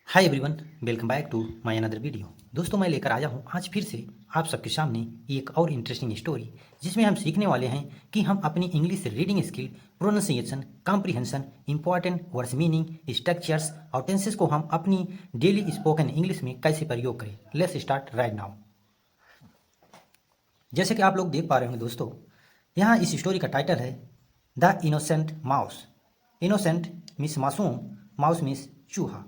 Hi everyone, welcome back to my another video. दोस्तों, मैं लेकर आया हूँ आज फिर से आप सबके सामने एक और इंटरेस्टिंग स्टोरी, जिसमें हम सीखने वाले हैं कि हम अपनी English reading skill, pronunciation, comprehension, important words meaning, structures और टेंसेस को हम अपनी डेली स्पोकन इंग्लिश में कैसे प्रयोग करें। Let's start right now. जैसे कि आप लोग देख पा रहे होंगे दोस्तों, यहाँ इस स्टोरी का टाइटल है the innocent mouse. Innocent means मासूम, माउस मीन्स चूहा,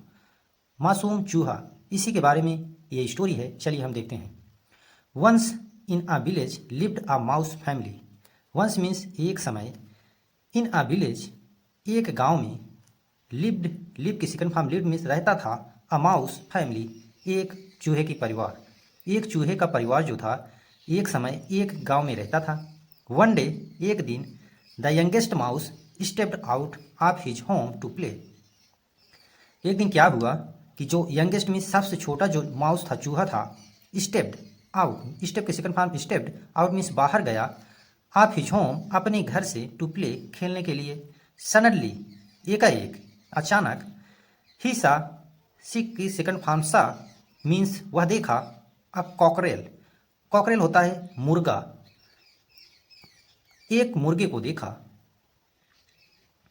मासूम चूहा, इसी के बारे में ये स्टोरी है। चलिए हम देखते हैं। Once in a village lived a mouse family. Once means एक समय, इन अ विलेज एक गांव में, लिव की सेकंड फॉर्म लिव्ड मीन्स रहता था, अ माउस फैमिली एक चूहे की परिवार। एक चूहे का परिवार जो था एक समय एक गांव में रहता था। वन डे एक दिन, the youngest mouse stepped out of his home to play. एक दिन क्या हुआ कि जो यंगेस्ट में सबसे छोटा जो माउस था, चूहा था, स्टेप्ड आउट, स्टेप के second form stepped out means बाहर गया, ऑफ हिज होम अपने घर से, टू प्ले खेलने के लिए। सडनली एकाएक, अचानक, ही सा, सी की सेकंड फॉर्म सा मीन्स वह देखा, अब कॉकरेल, कॉकरेल होता है मुर्गा, एक मुर्गे को देखा।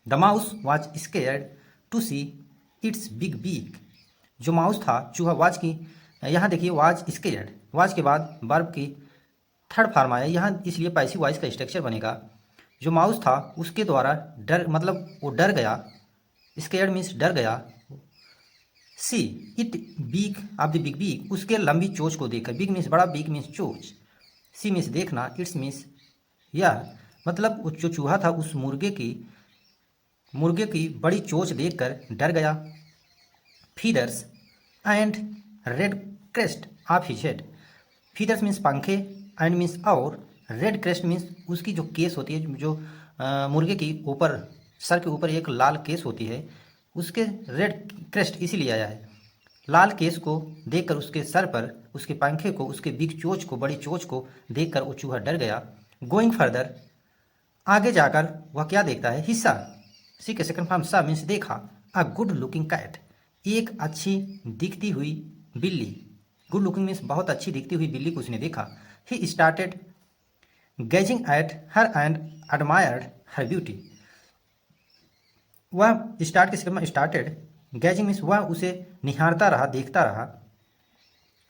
The mouse was scared to see its big beak. जो माउस था, चूहा, वाज की, यहाँ देखिए वाज स्केयर्ड, वाज के बाद वर्ब की थर्ड फॉर्म आया यहाँ, इसलिए पैसिव वॉइस का स्ट्रक्चर बनेगा। जो माउस था उसके द्वारा डर, मतलब वो डर गया, स्केयर्ड मीन्स डर गया। See it beak of the big beak, उसके लंबी चोंच को देखकर, बिग मीन्स बड़ा, बीक मीन्स चोंच, सी मीन्स देखना, इट्स मीन्स यह, मतलब जो चूहा था उस मुर्गे की बड़ी चोंच देखकर डर गया। Feathers and red crest of his head. Feathers means पंखे, एंड मीन्स और, रेड क्रेस्ट मीन्स उसकी जो केस होती है, जो मुर्गे की ऊपर, सर के ऊपर एक लाल केस होती है, उसके रेड क्रेस्ट इसीलिए आया है। लाल केस को देखकर उसके सर पर, उसके पंखे को, उसके बिग चोच को, बड़ी चोच को देखकर वो चूहा डर गया। गोइंग फर्दर, आगे जाकर वह क्या देखता है, हिस्सा, सी के सेकंड फॉर्म सा मीन्स देखा, अ गुड लुकिंग कैट, एक अच्छी दिखती हुई बिल्ली। गुड लुकिंग मीन्स बहुत अच्छी दिखती हुई बिल्ली को उसने देखा। He started gazing at her and admired her beauty. वह स्टार्ट के सेकंड में स्टार्टेड, गैजिंग मीन्स वह उसे निहारता रहा, देखता रहा,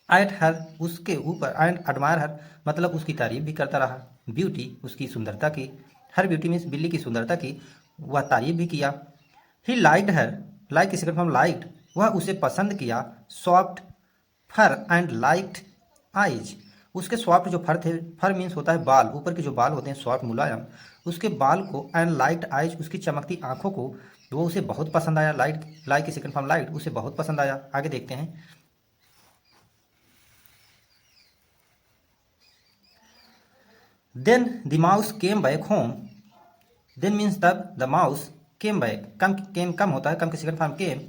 एट हर उसके ऊपर, एंड एडमायर हर मतलब उसकी तारीफ भी करता रहा, ब्यूटी उसकी सुंदरता की, हर ब्यूटी मीन्स बिल्ली की सुंदरता की वह तारीफ भी किया। ही लाइक्ड हर, लाइक की सेकंड फॉर्म लाइक्ड, वह उसे पसंद किया। Soft fur and liked eyes, उसके सॉफ्ट जो फर थे, फर मीन्स होता है बाल, ऊपर के जो बाल होते हैं सॉफ्ट मुलायम, उसके बाल को, एंड लाइक्ड आइज उसकी चमकती आंखों को वो उसे बहुत पसंद आया। लाइक, लाइक की सेकंड फॉर्म लाइक्ड, उसे बहुत पसंद आया। आगे देखते हैं। Then the mouse came back home. Then means तब, the mouse came back, come, came come होता है, कम की सेकंड फॉर्म केम,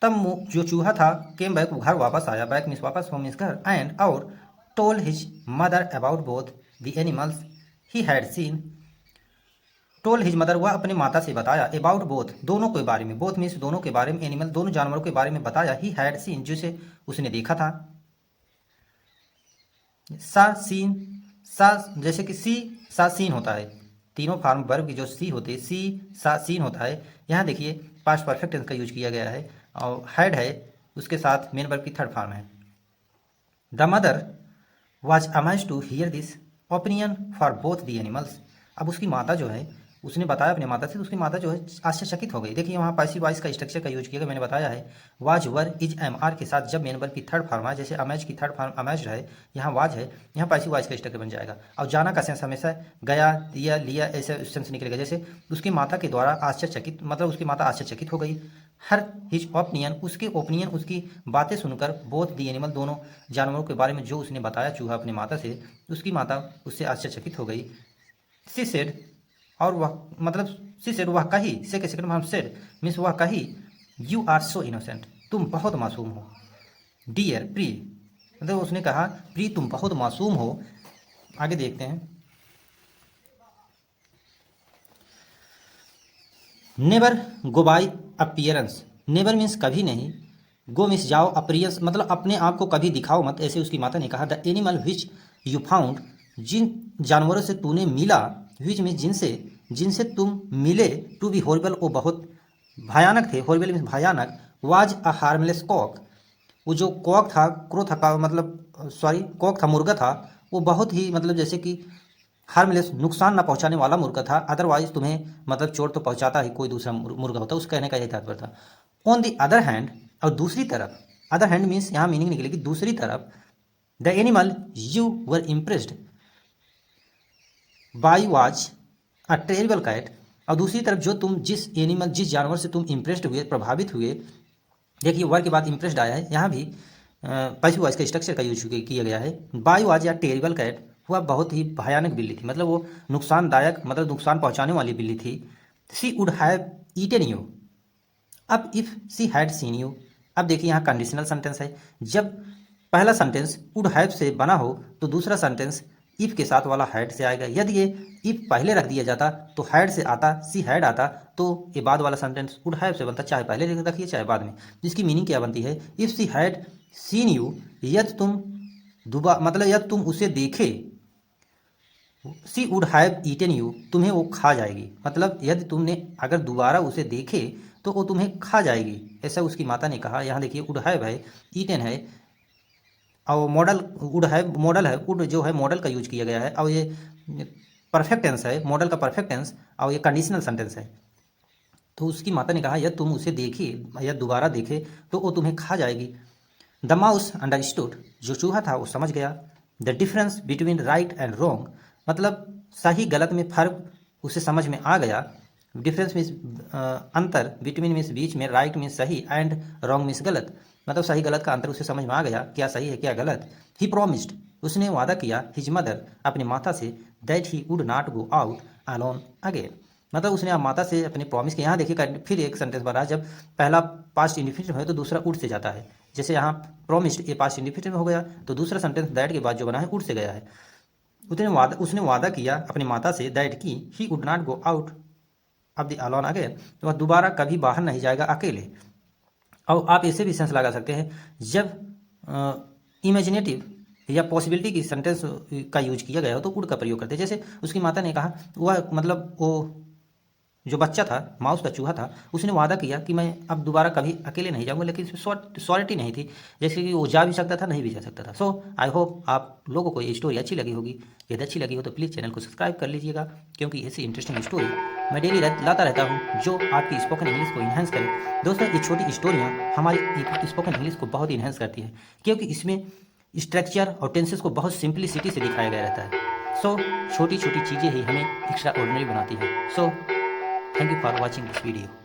तब जो चूहा था, केम बैक वो घर वापस आया, बैक मीन्स वापस, होम मीन्स घर, एंड और, told his mother about both the animals he had seen. Told his mother, वह अपनी माता से बताया, अबाउट बोथ दोनों के बारे में, बोथ मीन्स दोनों के बारे में, एनिमल दोनों जानवरों के बारे में बताया, ही हैड सीन जिसे उसने देखा था। सा सीन, सा जैसे कि सी, सा सीन होता है, तीनों फॉर्म वर्ब की जो सी होती है, सी सा सीन होता है। यहाँ देखिए पास्ट परफेक्ट टेंस का यूज किया गया है, और हैड है उसके साथ मेन वर्ब की थर्ड फॉर्म है। The mother was amazed to hear this opinion for both the animals. अब उसकी माता जो है, उसने बताया अपनी माता से, तो उसकी माता जो है आश्चर्यचकित हो गई। देखिए वहाँ पैसिव वॉइस का स्ट्रक्चर का यूज किया गया, मैंने बताया है। Was were is am are के साथ जब मेन वर्ब की थर्ड फॉर्म है, जैसे अमेज की थर्ड फॉर्म अमेज्ड है, यहाँ वाज है, यहाँ पैसिव वॉइस का स्ट्रक्चर बन जाएगा। और जाना का सेंस हमेशा गया, दिया, लिया, ऐसे सेंस निकलेगा। जैसे उसकी माता के द्वारा आश्चर्यचकित, मतलब उसकी माता आश्चर्यचकित हो गई। हर हिज ओपिनियन, उसके ओपिनियन, उसकी बातें सुनकर, बोथ दी एनिमल दोनों जानवरों के बारे में जो उसने बताया चूहा अपनी माता से, उसकी माता उससे आश्चर्यचकित हो गई। सी सेड, और वह, मतलब सी सेड वह कही, से के सेकंड फॉर्म सेड मीन्स वह कही, यू आर सो इनोसेंट, तुम बहुत मासूम हो। डियर प्री, मतलब उसने कहा प्री तुम बहुत मासूम हो। आगे देखते हैं। Never go by appearance, never means कभी नहीं, गो मीन्स जाओ, अप्रियंस मतलब अपने आप को कभी दिखाओ मत, ऐसे उसकी माता ने कहा। The animal which you found, जिन जानवरों से तूने मिला, विच मीन्स जिनसे, जिनसे तुम मिले, टू बी हॉरिबल वो बहुत भयानक थे, हॉरिबल मीन्स भयानक, वाज अ हार्मलेस कॉक, वो जो कॉक था, क्रो था का मतलब सॉरी कॉक था, मुर्गा था, वो बहुत ही मतलब जैसे कि हार्मलेस नुकसान ना पहुंचाने वाला मुर्गा था, अदरवाइज तुम्हें मतलब चोट तो पहुंचाता ही कोई दूसरा मुर्गा होता, उस कहने का यही तात्पर्य था। ऑन द अदर हैंड, और दूसरी तरफ, अदर हैंड मीन्स यहाँ मीनिंग निकलेगी दूसरी तरफ, the animal you were impressed by was a terrible cat, और दूसरी तरफ जो तुम जिस एनिमल जिस जानवर से तुम इम्प्रेस्ड हुए, प्रभावित हुए, देखिए वर्ड के बाद इम्प्रेस्ड आया है, यहाँ भी पैसिव वॉइस का स्ट्रक्चर का यूज किया गया है। बाई वाज या टेरिबल कैट, वह बहुत ही भयानक बिल्ली थी, मतलब वो नुकसानदायक मतलब नुकसान पहुंचाने वाली बिल्ली थी। सी वुड हैव ईटन यू, अब if she had seen you, अब देखिए यहाँ कंडीशनल सेंटेंस है, जब पहला सेंटेंस वुड हैव से बना हो तो दूसरा सेंटेंस इफ़ के साथ वाला हैड से आएगा। यदि ये इफ़ पहले रख दिया जाता तो हैड से आता, सी हैड आता, तो ये बाद वाला सेंटेंस वुड हैव से बनता, चाहे पहले रखिए चाहे बाद में। जिसकी मीनिंग क्या बनती है, if she had seen you, यदि तुम दोबारा मतलब यदि तुम उसे देखे, सी वुड हैव ईटन यू, तुम्हें वो खा जाएगी, मतलब यदि तुमने अगर दोबारा उसे देखे तो वो तुम्हें खा जाएगी, ऐसा उसकी माता ने कहा। यहाँ देखिए वुड हैव है, ईटन है, और मॉडल वुड हैव मॉडल है, वुड जो है मॉडल का यूज किया गया है, और ये परफेक्ट टेंस है, मॉडल का परफेक्ट टेंस, और ये कंडीशनल सेंटेंस है। तो उसकी माता ने कहा यदि तुम उसे देखे या दोबारा देखे तो वो तुम्हें खा जाएगी। द माउस अंडरस्टूड, जो चूहा था वो समझ गया। The difference between right and wrong, मतलब सही गलत में फर्क उसे समझ में आ गया। डिफरेंस मीन्स अंतर, बिटवीन मीन्स बीच में, राइट मीन्स सही, एंड रॉन्ग मीन्स गलत, मतलब सही गलत का अंतर उसे समझ में आ गया, क्या सही है क्या गलत। ही प्रोमिस्ड, उसने वादा किया, हिज मदर, अपनी माता से, that he would not go out alone again, मतलब उसने अब माता से अपने प्रॉमिस किया। यहाँ देखिए फिर एक सेंटेंस बना, जब पहला पास्ट इंडिफिनिटिव है तो दूसरा उड से जाता है, जैसे यहाँ प्रॉमिस्ड ये पास्ट इंडिफिनिटिव हो गया, तो दूसरा सेंटेंस दैट के बाद जो बना है उड से गया है। उसने वादा किया अपनी माता से, दैट की he would not go out अब द अलोन अगेन, तो वह दोबारा कभी बाहर नहीं जाएगा अकेले। और आप ऐसे भी सेंस लगा सकते हैं, जब इमेजिनेटिव या पॉसिबिलिटी की सेंटेंस का यूज किया गया हो तो वुड का प्रयोग करते हैं। जैसे उसकी माता ने कहा, वह मतलब वो जो बच्चा था, माउस का चूहा था, उसने वादा किया कि मैं अब दोबारा कभी अकेले नहीं जाऊंगा, लेकिन इसमें श्योरिटी नहीं थी, जैसे कि वो जा भी सकता था नहीं भी जा सकता था। सो आई होप आप लोगों को ये स्टोरी अच्छी लगी होगी। यदि अच्छी लगी हो तो प्लीज़ चैनल को सब्सक्राइब कर लीजिएगा, क्योंकि ऐसी इंटरेस्टिंग स्टोरी मैं डेली लाता रहता हूँ जो आपकी स्पोकन इंग्लिश को इन्हांस करे। दोस्तों ये छोटी स्टोरियाँ हमारी स्पोकन इंग्लिश को बहुत इन्हांस करती है, क्योंकि इसमें स्ट्रक्चर और टेंसेस को बहुत सिंप्लिसिटी से दिखाया गया रहता है। सो छोटी छोटी चीज़ें ही हमें एक्स्ट्रा ऑर्डिनरी बनाती है। सो thank you for watching this video.